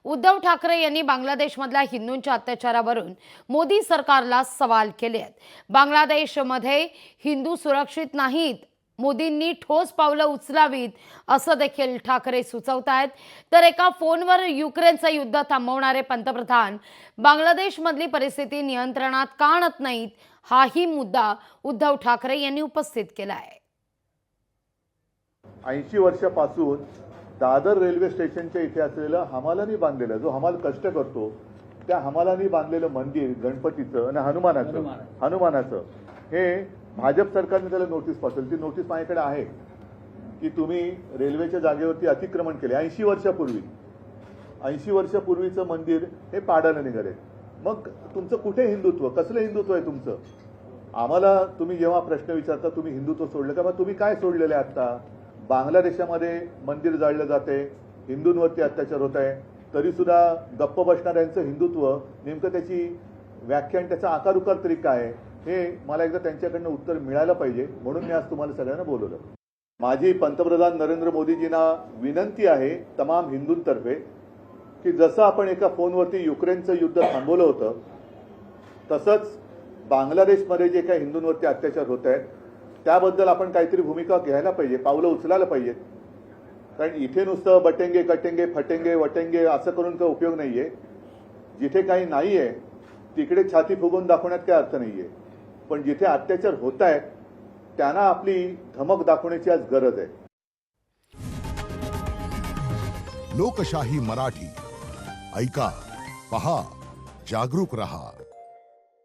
उद्धव ठाकरे यांनी बांगलादेशमधल्या हिंदूंच्या अत्याचारावरून मोदी सरकारला सवाल केले आहेत। बांगलादेशमध्ये हिंदू सुरक्षित नाहीत, मोदींनी ठोस पावलं उचलावीत असं देखील ठाकरे सुचवतायत। तर एका फोनवर युक्रेनचं युद्ध थांबवणारे पंतप्रधान बांगलादेशमधली परिस्थिती नियंत्रणात का आणत नाहीत, हाही मुद्दा उद्धव ठाकरे यांनी उपस्थित केला आहे। 80 वर्षापासून दादर रेल्वे स्टेशनच्या इथे असलेलं हमालांनी बांधलेलं, जो हमाल कष्ट करतो त्या हमालांनी बांधलेलं मंदिर गणपतीचं आणि हनुमानाचं हे भाजप सरकारने त्याला नोटीस पाठवली। ती नोटीस माझ्याकडे आहे की तुम्ही रेल्वेच्या जागेवरती अतिक्रमण केले 80 वर्षापूर्वी। 80 वर्षापूर्वीचं मंदिर हे पाडायला निघाले। मग तुमचं कुठे हिंदुत्व, कसलं हिंदुत्व आहे तुमचं? आम्हाला तुम्ही जेव्हा प्रश्न विचारता तुम्ही हिंदुत्व सोडलं का, मग तुम्ही काय सोडलेलं आहे? आता बांगलादेशामध्ये मंदिर जाळलं जाते, हिंदूंवरती अत्याचार होत आहे, तरी सुद्धा गप्प बसणाऱ्यांचं हिंदुत्व नेमकं त्याची व्याख्या आणि त्याचा आकार उकार तरी काय, हे मला एकदा त्यांच्याकडनं उत्तर मिळालं पाहिजे, म्हणून मी आज तुम्हाला सगळ्यांना बोलवलं। माझी पंतप्रधान नरेंद्र मोदीजींना विनंती आहे तमाम हिंदूंतर्फे की जसं आपण एका फोनवरती युक्रेनचं युद्ध थांबवलं होतं, तसंच बांगलादेशमध्ये जे काही हिंदूंवरती अत्याचार होत आहेत त्याबद्दल आपण काहीतरी भूमिका घ्यायला पाहिजे, पावलं उचलायला पाहिजेत। कारण इथे नुसतं बटेंगे कटेंगे फटेंगे वटेंगे असं करून काही उपयोग नाहीये। जिथे काही नाहीये तिकडे छाती फुगवून दाखवण्यात काही अर्थ नाहीये, पण जिथे अत्याचार होत आहेत त्यांना आपली धमक दाखवण्याची आज गरज आहे। लोकशाही मराठी ऐका, पहा, जागरूक रहा।